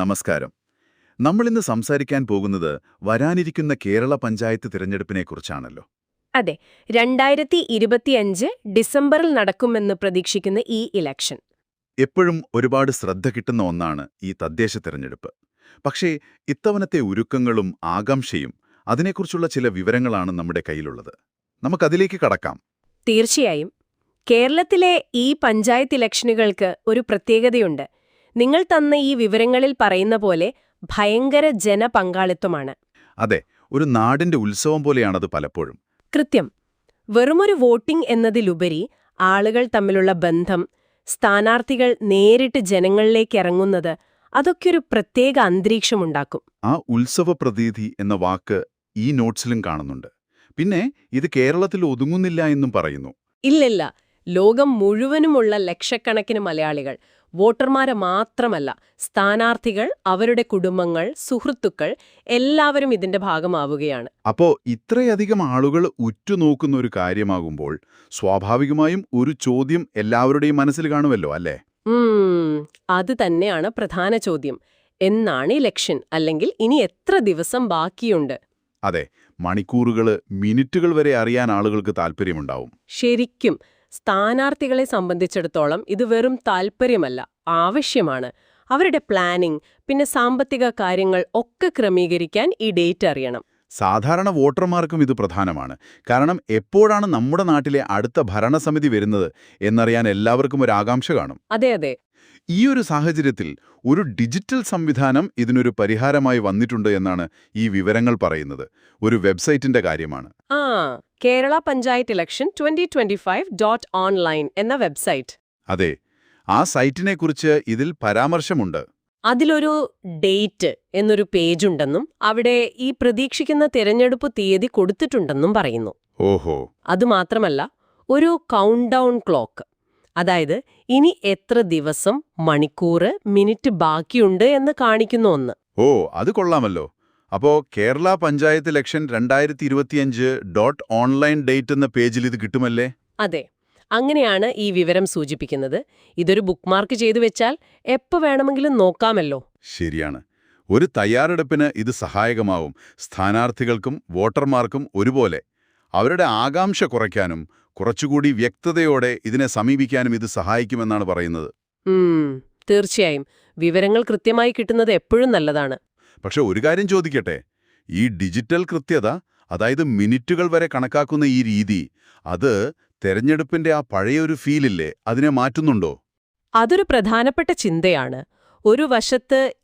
നമസ്കാരം. നമ്മളിന്ന് സംസാരിക്കാൻ പോകുന്നത് വരാനിരിക്കുന്ന കേരള പഞ്ചായത്ത് തിരഞ്ഞെടുപ്പിനെക്കുറിച്ചാണല്ലോ. അതെ, 2025 ഡിസംബറിൽ നടക്കുമെന്ന് പ്രതീക്ഷിക്കുന്ന ഈ ഇലക്ഷൻ. എപ്പോഴും ഒരുപാട് ശ്രദ്ധ കിട്ടുന്ന ഒന്നാണ് ഈ തദ്ദേശ തിരഞ്ഞെടുപ്പ്. പക്ഷേ ഇത്തവണത്തെ ഒരുക്കങ്ങളും ആകാംക്ഷയും അതിനെക്കുറിച്ചുള്ള ചില വിവരങ്ങളാണ് നമ്മുടെ കയ്യിലുള്ളത്. നമുക്കതിലേക്ക് കടക്കാം. തീർച്ചയായും. കേരളത്തിലെ ഈ പഞ്ചായത്ത് ഇലക്ഷനുകൾക്ക് ഒരു പ്രത്യേകതയുണ്ട്. നിങ്ങൾ തന്ന ഈ വിവരങ്ങളിൽ പറയുന്ന പോലെ ഭയങ്കര ജനപങ്കാളിത്തമാണ്. അതെ, ഒരു നാടിന്റെ ഉത്സവം പോലെയാണത് പലപ്പോഴും. കൃത്യം. വെറുമൊരു വോട്ടിംഗ് എന്നതിലുപരി ആളുകൾ തമ്മിലുള്ള ബന്ധം, സ്ഥാനാർത്ഥികൾ നേരിട്ട് ജനങ്ങളിലേക്ക് ഇറങ്ങുന്നത്, അതൊക്കെ ഒരു പ്രത്യേക അന്തരീക്ഷമുണ്ടാക്കും. ആ ഉത്സവ പ്രതീതി എന്ന വാക്ക് ഈ നോട്ട്സിലും കാണുന്നുണ്ട്. പിന്നെ ഇത് കേരളത്തിൽ ഒതുങ്ങുന്നില്ല എന്നും പറയുന്നു. ഇല്ലില്ല, ലോകം മുഴുവനുമുള്ള ലക്ഷക്കണക്കിന് മലയാളികൾ, വോട്ടർമാരെ മാത്രമല്ല, സ്ഥാനാർത്ഥികൾ, അവരുടെ കുടുംബങ്ങൾ, സുഹൃത്തുക്കൾ എല്ലാവരും ഇതിന്റെ ഭാഗമാവുകയാണ്. അപ്പോ ഇത്രയധികം ആളുകൾ ഉറ്റുനോക്കുന്ന ഒരു കാര്യമാകുമ്പോൾ സ്വാഭാവികമായും ഒരു ചോദ്യം എല്ലാവരുടെയും മനസ്സിൽ കാണുമല്ലോ, അല്ലേ? അത് തന്നെയാണ് പ്രധാന ചോദ്യം. എന്നാണ് ഇലക്ഷൻ? അല്ലെങ്കിൽ ഇനി എത്ര ദിവസം ബാക്കിയുണ്ട്? അതെ, മണിക്കൂറുകള്, മിനിറ്റുകൾ വരെ അറിയാൻ ആളുകൾക്ക് താല്പര്യമുണ്ടാവും. ശരിക്കും സ്ഥാനാർത്ഥികളെ സംബന്ധിച്ചിടത്തോളം ഇത് വെറും താൽപ്പര്യമല്ല, ആവശ്യമാണ്. അവരുടെ പ്ലാനിംഗ്, പിന്നെ സാമ്പത്തിക കാര്യങ്ങൾ ഒക്കെ ക്രമീകരിക്കാൻ ഈ ഡേറ്റ് അറിയണം. സാധാരണ വോട്ടർമാർക്കും ഇത് പ്രധാനമാണ്. കാരണം എപ്പോഴാണ് നമ്മുടെ നാട്ടിലെ അടുത്ത ഭരണസമിതി വരുന്നത് എന്നറിയാൻ എല്ലാവർക്കും ഒരു ആകാംക്ഷ കാണും. അതെ അതെ. ഈയൊരു സാഹചര്യത്തിൽ ഒരു ഡിജിറ്റൽ സംവിധാനം ഇതിനൊരു പരിഹാരമായി വന്നിട്ടുണ്ട് എന്നാണ് ഈ വിവരങ്ങൾ പറയുന്നത്. ഒരു വെബ്സൈറ്റിന്റെ കാര്യമാണ്. കേരള പഞ്ചായത്ത് ഇലക്ഷൻ 2025.online എന്ന വെബ്സൈറ്റ്. അതെ, ആ സൈറ്റിനെക്കുറിച്ച് ഇതിൽ പരാമർശമുണ്ട്. അതിലൊരു ഡേറ്റ് എന്നൊരു പേജുണ്ടെന്നും അവിടെ ഈ പ്രതീക്ഷിക്കുന്ന തിരഞ്ഞെടുപ്പ് തീയതി കൊടുത്തിട്ടുണ്ടെന്നും പറയുന്നു. ഓഹോ. അതുമാത്രമല്ല, ഒരു കൗണ്ട് ഡൗൺ ക്ലോക്ക്, അതായത് ഇനി എത്ര ദിവസം, മണിക്കൂർ, മിനിറ്റ് ബാക്കിയുണ്ട് എന്ന് കാണിക്കുന്ന ഒന്ന്. അത് കൊള്ളാമല്ലോ. അപ്പോ Kerala panchayat election 2025.online date എന്ന പേജിൽ ഇത് കിട്ടുമല്ലേ? അതെ, അങ്ങനെയാണ് ഈ വിവരം സൂചിപ്പിക്കുന്നത്. ഇതൊരു ബുക്ക്മാർക്ക് ചെയ്തു വെച്ചാൽ എപ്പോൾ വേണമെങ്കിലും നോക്കാമല്ലോ. ശരിയാണ്. ഒരു തയ്യാറെടുപ്പിന് ഇത് സഹായകമാവും. സ്ഥാനാർത്ഥികൾക്കും വോട്ടർമാർക്കും ഒരുപോലെ അവരുടെ ആകാംക്ഷ കുറയ്ക്കാനും കുറച്ചുകൂടി വ്യക്തതയോടെ ഇതിനെ സമീപിക്കാനും ഇത് സഹായിക്കുമെന്നാണ് പറയുന്നത്. തീർച്ചയായും. വിവരങ്ങൾ കൃത്യമായി കിട്ടുന്നത് എപ്പോഴും നല്ലതാണ്. പക്ഷെ ഒരു കാര്യം ചോദിക്കട്ടെ, ഈ ഡിജിറ്റൽ കൃത്യത, അതായത് മിനിറ്റുകൾ വരെ കണക്കാക്കുന്ന ഈ രീതി, അത് തെരഞ്ഞെടുപ്പിന്റെ ആ പഴയൊരു ഫീലില്ലേ, അതിനെ മാറ്റുന്നുണ്ടോ? അതൊരു പ്രധാനപ്പെട്ട ചിന്തയാണ്. ഒരു വശത്ത്